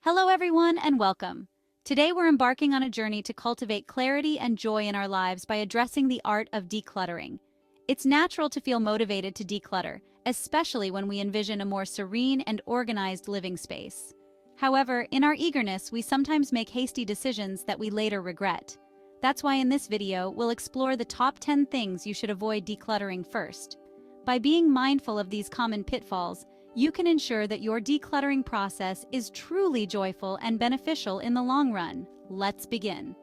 Hello, everyone, and welcome. Today, we're embarking on a journey to cultivate clarity and joy in our lives by addressing the art of decluttering. It's natural to feel motivated to declutter, especially when we envision a more serene and organized living space. However, in our eagerness, we sometimes make hasty decisions that we later regret. That's why in this video, we'll explore the top 10 things you should avoid decluttering first. By being mindful of these common pitfalls, you can ensure that your decluttering process is truly joyful and beneficial in the long run. Let's begin.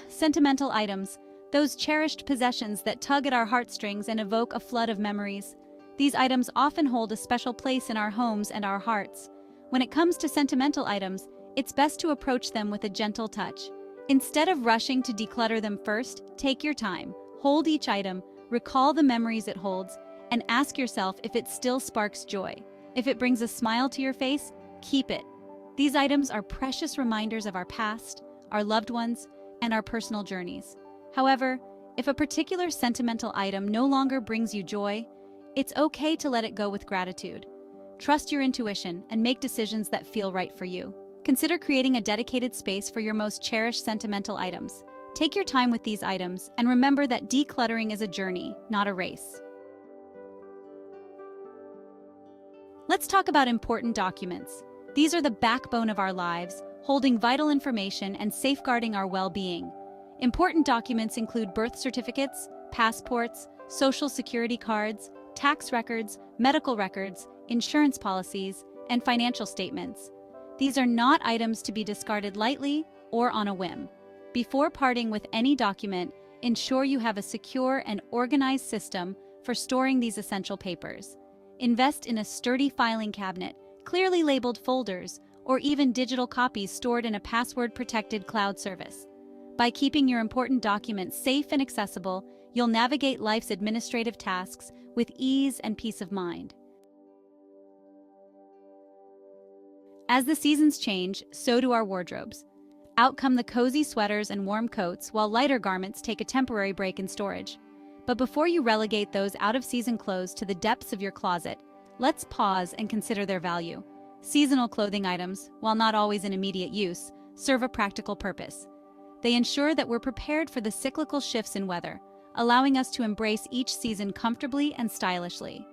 Sentimental items. Those cherished possessions that tug at our heartstrings and evoke a flood of memories. These items often hold a special place in our homes and our hearts. When it comes to sentimental items, it's best to approach them with a gentle touch. Instead of rushing to declutter them first, take your time. Hold each item, recall the memories it holds, and ask yourself if it still sparks joy. If it brings a smile to your face, keep it. These items are precious reminders of our past, our loved ones, and our personal journeys. However, if a particular sentimental item no longer brings you joy, it's okay to let it go with gratitude. Trust your intuition and make decisions that feel right for you. Consider creating a dedicated space for your most cherished sentimental items. Take your time with these items and remember that decluttering is a journey, not a race. Let's talk about important documents. These are the backbone of our lives, holding vital information and safeguarding our well-being. Important documents include birth certificates, passports, social security cards, tax records, medical records, insurance policies, and financial statements. These are not items to be discarded lightly or on a whim. Before parting with any document, ensure you have a secure and organized system for storing these essential papers. Invest in a sturdy filing cabinet, clearly labeled folders, or even digital copies stored in a password-protected cloud service. By keeping your important documents safe and accessible, you'll navigate life's administrative tasks with ease and peace of mind. As the seasons change, so do our wardrobes. Out come the cozy sweaters and warm coats, while lighter garments take a temporary break in storage. But before you relegate those out-of-season clothes to the depths of your closet, let's pause and consider their value. Seasonal clothing items, while not always in immediate use, serve a practical purpose. They ensure that we're prepared for the cyclical shifts in weather, allowing us to embrace each season comfortably and stylishly.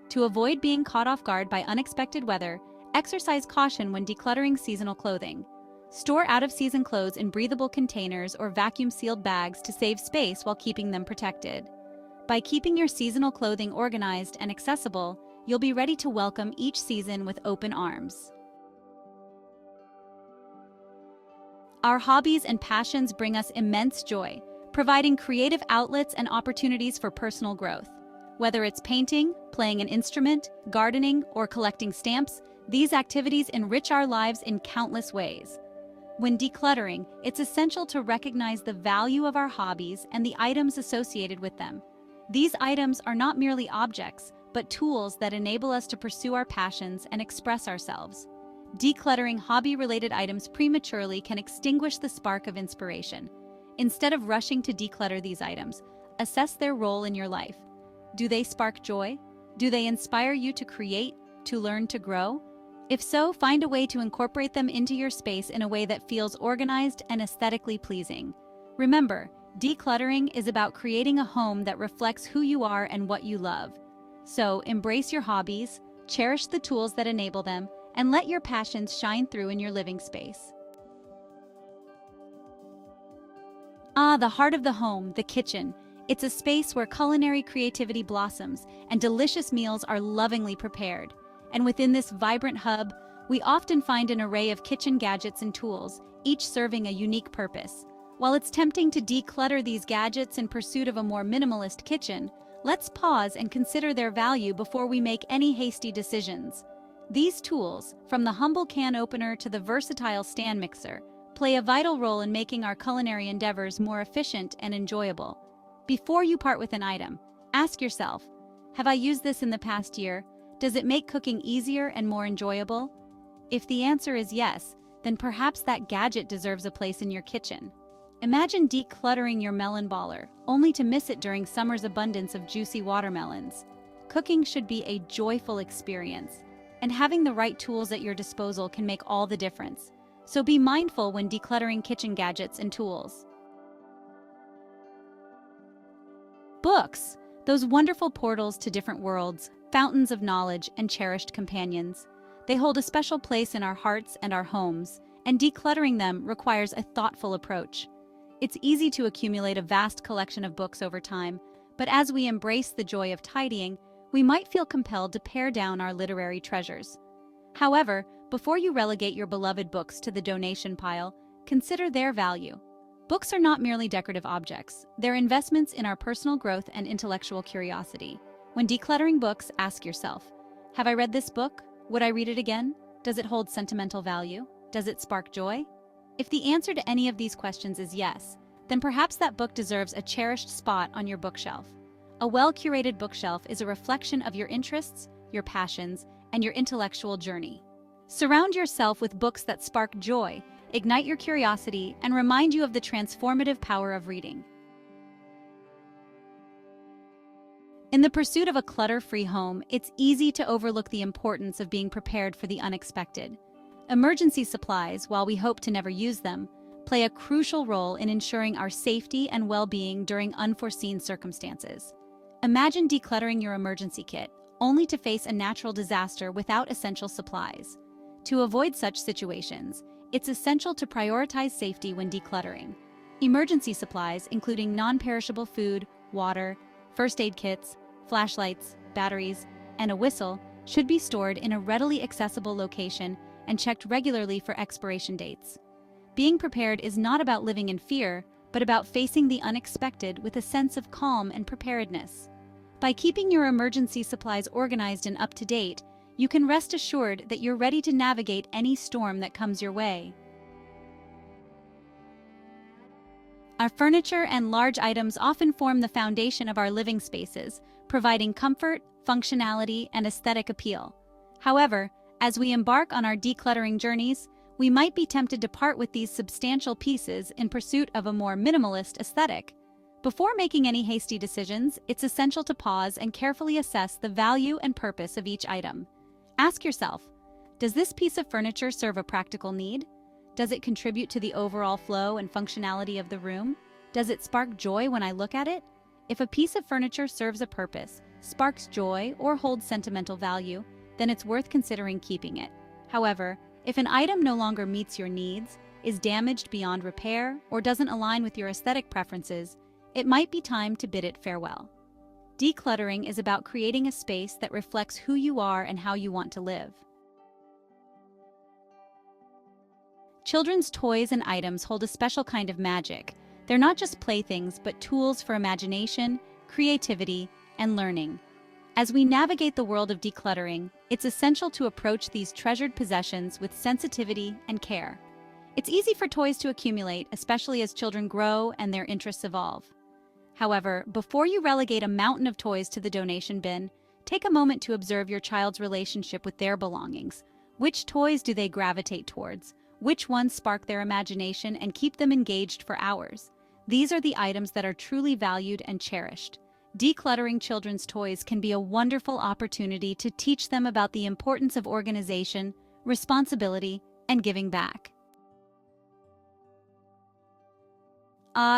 To avoid being caught off guard by unexpected weather, exercise caution when decluttering seasonal clothing. Store out-of-season clothes in breathable containers or vacuum-sealed bags to save space while keeping them protected. By keeping your seasonal clothing organized and accessible, you'll be ready to welcome each season with open arms. Our hobbies and passions bring us immense joy, providing creative outlets and opportunities for personal growth. Whether it's painting, playing an instrument, gardening, or collecting stamps, these activities enrich our lives in countless ways. When decluttering, it's essential to recognize the value of our hobbies and the items associated with them. These items are not merely objects, but tools that enable us to pursue our passions and express ourselves. Decluttering hobby-related items prematurely can extinguish the spark of inspiration. Instead of rushing to declutter these items, assess their role in your life. Do they spark joy? Do they inspire you to create, to learn, to grow? If so, find a way to incorporate them into your space in a way that feels organized and aesthetically pleasing. Remember, decluttering is about creating a home that reflects who you are and what you love. So, embrace your hobbies, cherish the tools that enable them, and let your passions shine through in your living space. The heart of the home, the kitchen. It's a space where culinary creativity blossoms and delicious meals are lovingly prepared. And within this vibrant hub, we often find an array of kitchen gadgets and tools, each serving a unique purpose. While it's tempting to declutter these gadgets in pursuit of a more minimalist kitchen, let's pause and consider their value before we make any hasty decisions. These tools, from the humble can opener to the versatile stand mixer, play a vital role in making our culinary endeavors more efficient and enjoyable. Before you part with an item, ask yourself, have I used this in the past year? Does it make cooking easier and more enjoyable? If the answer is yes, then perhaps that gadget deserves a place in your kitchen. Imagine decluttering your melon baller, only to miss it during summer's abundance of juicy watermelons. Cooking should be a joyful experience. and having the right tools at your disposal can make all the difference. So be mindful when decluttering kitchen gadgets and tools. Books, those wonderful portals to different worlds, fountains of knowledge, and cherished companions. They hold a special place in our hearts and our homes, and decluttering them requires a thoughtful approach. It's easy to accumulate a vast collection of books over time, but as we embrace the joy of tidying, we might feel compelled to pare down our literary treasures. However, before you relegate your beloved books to the donation pile, consider their value. Books are not merely decorative objects, they're investments in our personal growth and intellectual curiosity. When decluttering books, ask yourself, have I read this book? Would I read it again? Does it hold sentimental value? Does it spark joy? If the answer to any of these questions is yes, then perhaps that book deserves a cherished spot on your bookshelf. A well-curated bookshelf is a reflection of your interests, your passions, and your intellectual journey. Surround yourself with books that spark joy, ignite your curiosity, and remind you of the transformative power of reading. In the pursuit of a clutter-free home, it's easy to overlook the importance of being prepared for the unexpected. Emergency supplies, while we hope to never use them, play a crucial role in ensuring our safety and well-being during unforeseen circumstances. Imagine decluttering your emergency kit, only to face a natural disaster without essential supplies. To avoid such situations, it's essential to prioritize safety when decluttering. Emergency supplies, including non-perishable food, water, first aid kits, flashlights, batteries, and a whistle, should be stored in a readily accessible location and checked regularly for expiration dates. Being prepared is not about living in fear, but about facing the unexpected with a sense of calm and preparedness. By keeping your emergency supplies organized and up to date, you can rest assured that you're ready to navigate any storm that comes your way. Our furniture and large items often form the foundation of our living spaces, providing comfort, functionality, and aesthetic appeal. However, as we embark on our decluttering journeys, we might be tempted to part with these substantial pieces in pursuit of a more minimalist aesthetic. Before making any hasty decisions, it's essential to pause and carefully assess the value and purpose of each item. Ask yourself, does this piece of furniture serve a practical need? Does it contribute to the overall flow and functionality of the room? Does it spark joy when I look at it? If a piece of furniture serves a purpose, sparks joy, or holds sentimental value, then it's worth considering keeping it. However, if an item no longer meets your needs, is damaged beyond repair, or doesn't align with your aesthetic preferences, it might be time to bid it farewell. Decluttering is about creating a space that reflects who you are and how you want to live. Children's toys and items hold a special kind of magic. They're not just playthings, but tools for imagination, creativity, and learning. As we navigate the world of decluttering, it's essential to approach these treasured possessions with sensitivity and care. It's easy for toys to accumulate, especially as children grow and their interests evolve. However, before you relegate a mountain of toys to the donation bin, take a moment to observe your child's relationship with their belongings. Which toys do they gravitate towards? Which ones spark their imagination and keep them engaged for hours? These are the items that are truly valued and cherished. Decluttering children's toys can be a wonderful opportunity to teach them about the importance of organization, responsibility, and giving back.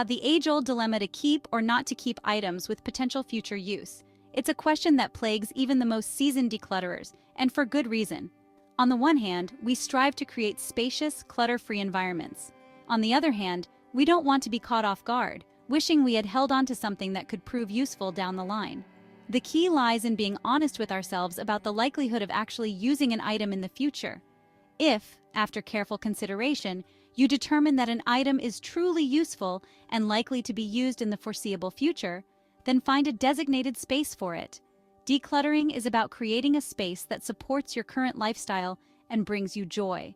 The age-old dilemma to keep or not to keep items with potential future use. It's a question that plagues even the most seasoned declutterers, and for good reason. On the one hand, we strive to create spacious, clutter-free environments. On the other hand, we don't want to be caught off guard, wishing we had held on to something that could prove useful down the line. The key lies in being honest with ourselves about the likelihood of actually using an item in the future. If, after careful consideration, you determine that an item is truly useful and likely to be used in the foreseeable future, then find a designated space for it. Decluttering is about creating a space that supports your current lifestyle and brings you joy.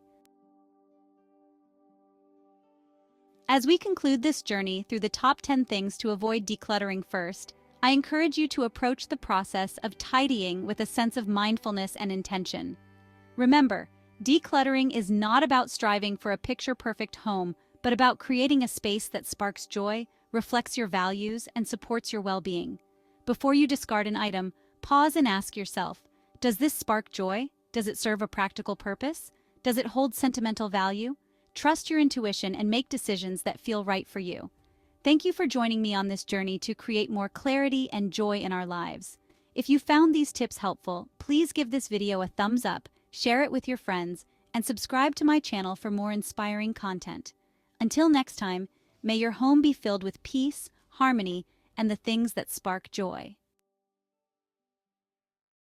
As we conclude this journey through the top 10 things to avoid decluttering first, I encourage you to approach the process of tidying with a sense of mindfulness and intention. Remember, decluttering is not about striving for a picture-perfect home, but about creating a space that sparks joy, reflects your values, and supports your well-being. Before you discard an item, pause and ask yourself, does this spark joy? Does it serve a practical purpose? Does it hold sentimental value? Trust your intuition and make decisions that feel right for you. Thank you for joining me on this journey to create more clarity and joy in our lives. If you found these tips helpful, please give this video a thumbs up, share it with your friends, and subscribe to my channel for more inspiring content. Until next time, may your home be filled with peace, harmony, and the things that spark joy.